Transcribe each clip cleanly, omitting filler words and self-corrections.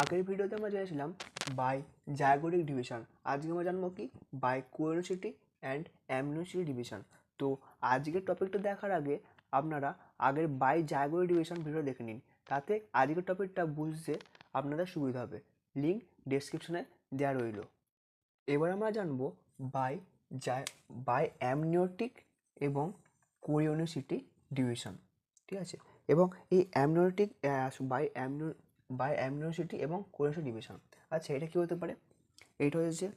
আগের ভিডিওতে আমরা জেনেছিলাম বাই জাইগোটিক ডিভিশন। আজকে আমরা জানবো কি বাই কোয়েনোসিটি অ্যান্ড অ্যামিনোসিটি ডিভিশন। তো আজকের টপিকটা দেখার আগে আপনারা আগের বাই জাইগোটিক ডিভিশন ভিডিও দেখে নিন, তাতে আজকের টপিকটা বুঝতে আপনাদের সুবিধা হবে। লিঙ্ক ডেসক্রিপশনে দেওয়া রইল। এবার আমরা জানবো বাই অ্যামনিওটিক এবং কোরিওনোসিটি ডিভিশন, ঠিক আছে। এবং এই অ্যামনিওটিক বাই অ্যামনিওসিটি এবং কোরিওনোসিটি ডিভিশন, আচ্ছা এটা কী হতে পারে? এইটা হচ্ছে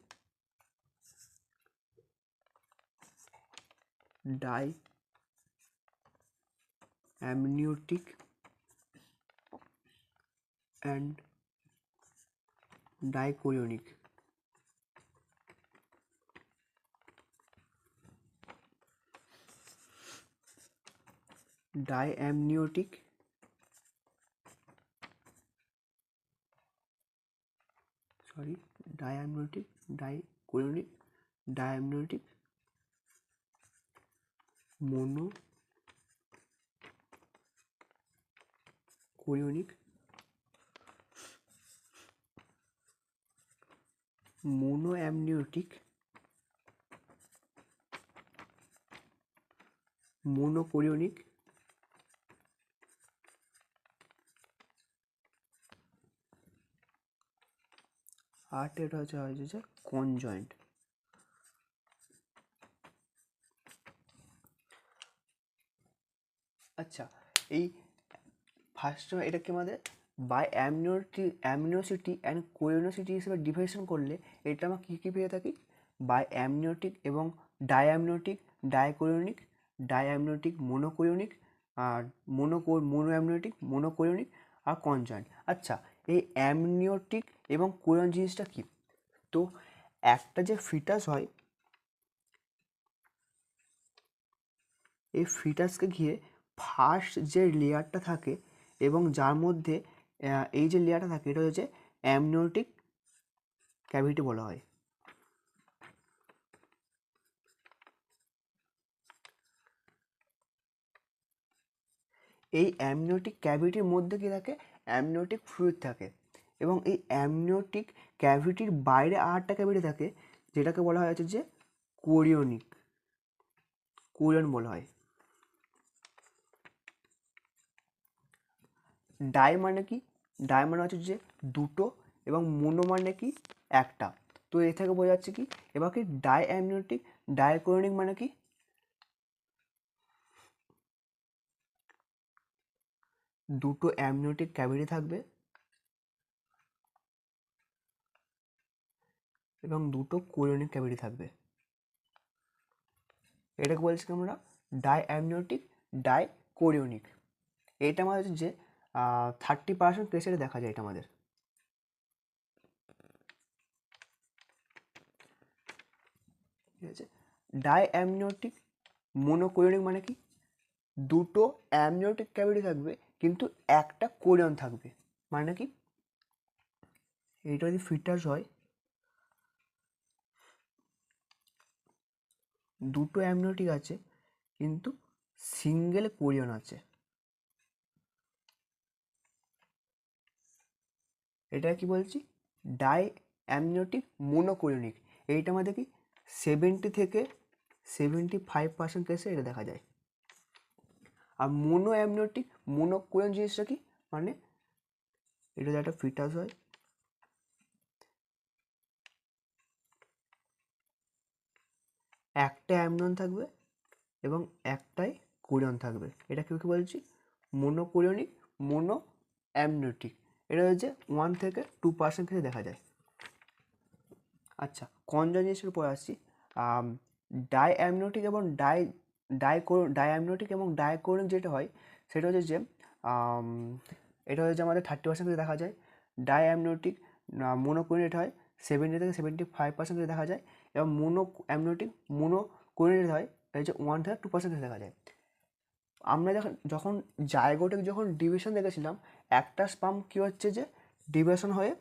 die amniotic and ডাইকোরিওনিক। ডাইঅ্যামনিওটিক ডাইকোরিওনিক, ডাইঅ্যামনিওটিক, mono chorionic, মোনোঅ্যামনিওটিক, মোনোকোরিওনিক, আর এটা হচ্ছে কনজয়েন্ট। আচ্ছা, এই ফার্স্ট এটাকে আমাদের বাই অ্যামনিওসিটি অ্যান্ড কোরিওনোসিটি হিসেবে ডিভিশন করলে এটা আমরা কী কী পেয়ে থাকি? বাই অ্যামনিওটিক এবং ডাইঅ্যামনিওটিক, ডাইকোরিওনিক, ডাইঅ্যামনিওটিক, মোনোকোরিওনিক, আর মোনোঅ্যামনিওটিক, মোনোকোরিওনিক আর কনজয়েন্ট। আচ্ছা, এই অ্যামনিওটিক এবং কোরিওন জিনিসটা কী? তো একটা যে ফিটাস হয়, এই ফিটাসকে ঘিরে ফার্স্ট যে লেয়ারটা থাকে এবং যার মধ্যে এই যে লেয়ারটা থাকে এটা হচ্ছে অ্যামনিওটিক ক্যাভিটি বলা হয়। এই অ্যামনিওটিক ক্যাভিটির মধ্যে কী থাকে? অ্যামনিওটিক ফ্লুইড থাকে। এবং এই অ্যামনিওটিক ক্যাভিটির বাইরে আরেকটা ক্যাভিটি থাকে যেটাকে বলা হয় যে কোরিয়ন বলা হয়। ডাই মানে কি? ডাই মানে হচ্ছে যে দুটো, এবং মোনো মানে কি? একটা। তো এ থেকে বোঝা যাচ্ছে কি? এবার কি ডাই অ্যামনিওটিক ডাইকোরিওনিক মানে কি? দুটো অ্যামনিওটিক ক্যাভিটি থাকবে এবং দুটো কোরিওনিক ক্যাভিটি থাকবে। এটাকে বলছি আমরা ডাই অ্যামনিওটিক ডাইকোরিওনিক। এটা আমাদের যে 30% কেসে দেখা যায় এটা আমাদের। ঠিক আছে। ডাই অ্যামনিওটিক মোনোকোরিওনিক মানে কি? দুটো অ্যামনিওটিক ক্যাভিটি থাকবে কিন্তু একটা কোরিয়ন থাকবে। মানে কি? এইটা যদি ফিটাস হয়, দুটো অ্যামনিওটিক আছে কিন্তু সিঙ্গেল কোরিয়ন আছে। এটা কি বলছি? Die amniotic মোনোকোরিওনিক। এইটা আমাদের কি 70 থেকে 75% কেসে এটা দেখা যায়। আর মোনো অ্যামনিওটিক মোনোকোরিয়ন জিনিসটা কি? মানে এটা যদি একটা ফিটাস হয়, একটা অ্যামনিয়ন থাকবে এবং একটাই কোরিয়ন থাকবে। এটা কি বলছি? মোনোকোরিওনিক মোনো অ্যামনিওটিক। এটা হচ্ছে 1 থেকে 2% থেকে দেখা যায়। আচ্ছা, কনজয়েন্ট জিনিসের উপর আসছি। ডাই অ্যামনিওটিক এবং ডাইঅ্যামনিওটিক এবং ডাইকোরিওনিক যেটা হয় সেটা হচ্ছে যে এটা হচ্ছে আমাদের 30% থেকে দেখা যায়। ডাইঅ্যামনিওটিক মোনোকোরিওনিক হয় 70 থেকে 75% থেকে দেখা যায়, এবং অ্যামনিওটিক মোনোকোরিওনিক হয় এই যে 1 থেকে 2% থেকে দেখা যায়। আমরা যখন জাইগোটিক ডিভিশন দেখেছিলাম, একটা স্পার্ম কী হচ্ছে যে ডিভিশন হয়ে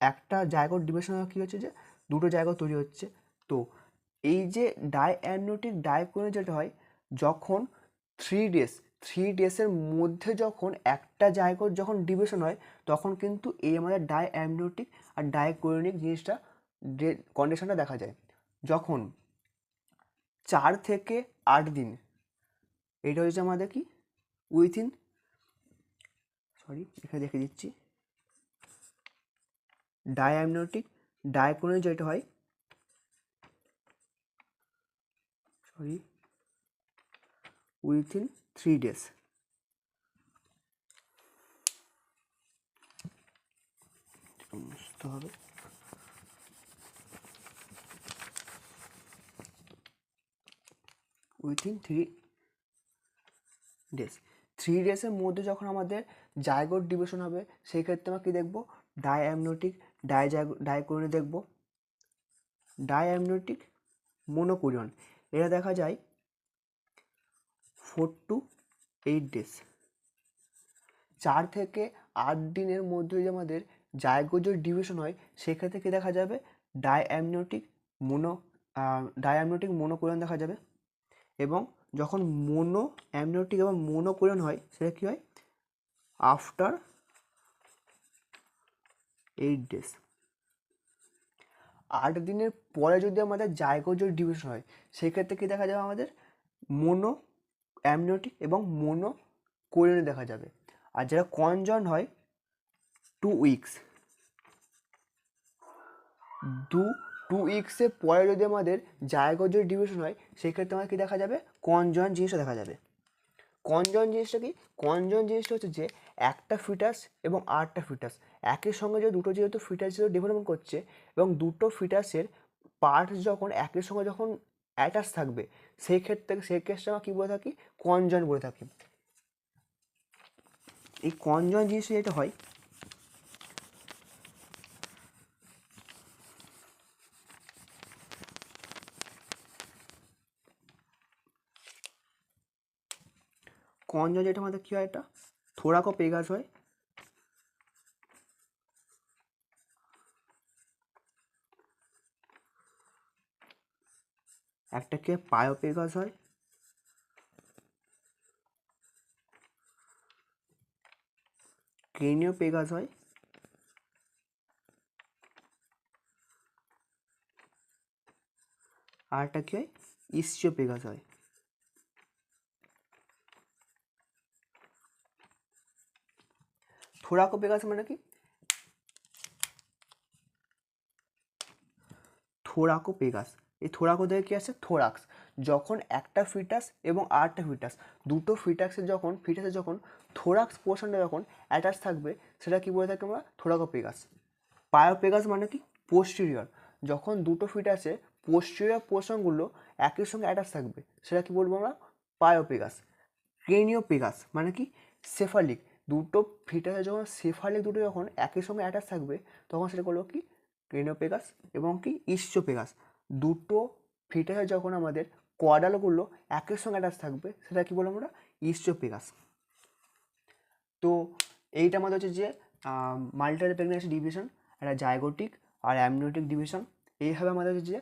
একটা জাইগোট ডিভিশন হয়ে কী হচ্ছে যে দুটো জাইগোট তৈরি হচ্ছে। তো এই যে ডাইঅ্যামনিওটিক ডাইকোরিওনিক যেটা হয়, যখন 3 ডেজের মধ্যে যখন একটা জায়গোট যখন ডিভিশন হয় তখন কিন্তু এই আমাদের ডাইঅ্যামনিওটিক আর ডাইকোরিয়নিক জিনিসটা কন্ডিশনটা দেখা যায়। যখন 4 থেকে 8 দিন, এটা হচ্ছে আমাদের কি উইথিন, এখানে দেখে দিচ্ছি, ডাইঅ্যামনিওটিক ডাইকোরিয়নিক যেটা হয় উইথিন 3 ডেজ। বুঝতে হবে উইথিন 3 ডেজ। 3 ডেজের মধ্যে যখন আমাদের জাইগোট ডিভিশন হবে সেই ক্ষেত্রে আমরা কী দেখবো, ডাইঅ্যামনিওটিক ডাইকোরিয়নিক দেখব। ডাইঅ্যামনিওটিক মোনোকোরিয়ন এটা দেখা যায় 4 to 8 ডেজ। 4 থেকে 8 দিনের মধ্যে যদি আমাদের জাইগোট ডিভিশন হয় সেক্ষেত্রে কী দেখা যাবে, ডাইঅ্যামনিওটিক মোনোকোরিয়ন দেখা যাবে। এবং যখন মোনো অ্যামনিওটিক এবং মোনোকোরিয়ন হয় সেটা কী হয়, আফটার 8 ডেজ। 8 দিনের পরে যদি আমাদের জাইগোট ডিভিশন হয় সেক্ষেত্রে কী দেখা যাবে, আমাদের মোনো অ্যামনিওটিক এবং মোনো কোরিয়ন দেখা যাবে। আর যারা কনজয়েন্ট হয় 2 উইকস, 2 উইক্সের পরে যদি আমাদের জাইগোট ডিভিশন হয় সেক্ষেত্রে আমাদের কী দেখা যাবে, কনজয়েন্ট জিনিসটা দেখা যাবে। কনজয়েন্ট জিনিসটা কি, কনজয়েন্ট জিনিসটা হচ্ছে যে একটা ফিটাস এবং আরেকটা ফিটাস একই সঙ্গে যে দুটো যেহেতু ফিটাস ডেভেলপমেন্ট করছে এবং দুটো ফিটাসের পার্টস যখন একের সঙ্গে যখন অ্যাটাচ থাকবে সেই কেসটা আমরা কী বলে থাকি, কনজয়েন্ট বলে থাকি। এই কনজয়েন্ট জিনিসটা যেটা হয়, কনজয়েন্ট যেটা আমাদের কী হয়, এটা থোরাকোপেগাস হয়, একটা কি পায়োপেগাস হয়, ক্রেনিওপেগাস হয়, আর একটা কি হয়, ইসচিওপেগাস হয়। থোরাকোপেগাস মানে কি, থোরাকোপেগাস, এই থোরাকো থেকে কী আসছে, থোরাক্স। যখন একটা ফিটাস এবং আরেকটা ফিটাস দুটো ফিটাসের যখন থোরাক্স পোর্শনটা যখন অ্যাটাচ থাকবে সেটা কী বলে থাকি আমরা, থোরাকোপেগাস। পায়োপেগাস মানে কি, পোস্টেরিয়র। যখন দুটো ফিটাসে পোস্টেরিয়র পোর্শনগুলো একই সঙ্গে অ্যাটাচ থাকবে সেটা কী বলবো আমরা, পায়োপেগাস। ক্রেনিওপেগাস মানে কি, সেফালিক। দুটো ফিটাসে যখন সেফালিক দুটো যখন একই সঙ্গে অ্যাটাচ থাকবে তখন সেটা বলবো কি, ক্রেনিওপেগাস। এবং কি ইসচিওপেগাস, দুটো ফিটাসে যখন আমাদের কোয়াডালগুলো একের সঙ্গে অ্যাটাচ থাকবে সেটা কী বলবো আমরা, ইসচিওপেগাস। তো এইটা আমাদের হচ্ছে যে মাল্টিপল প্রেগন্যান্সি ডিভিশন, একটা জাইগোটিক আর অ্যামনিওটিক ডিভিশন। এইভাবে আমাদের হচ্ছে যে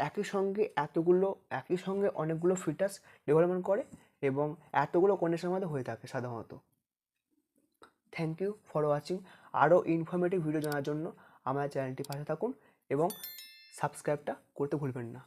একই সঙ্গে অনেকগুলো ফিটাস ডেভেলপমেন্ট করে এবং এতগুলো কন্ডিশনের মধ্যে হয়ে থাকে সাধারণত। Thank you for watching. আরও ইনফরমেটিভ ভিডিও জানার জন্য আমার চ্যানেলটি পাশে থাকুন এবং সাবস্ক্রাইবটা করতে ভুলবেন না।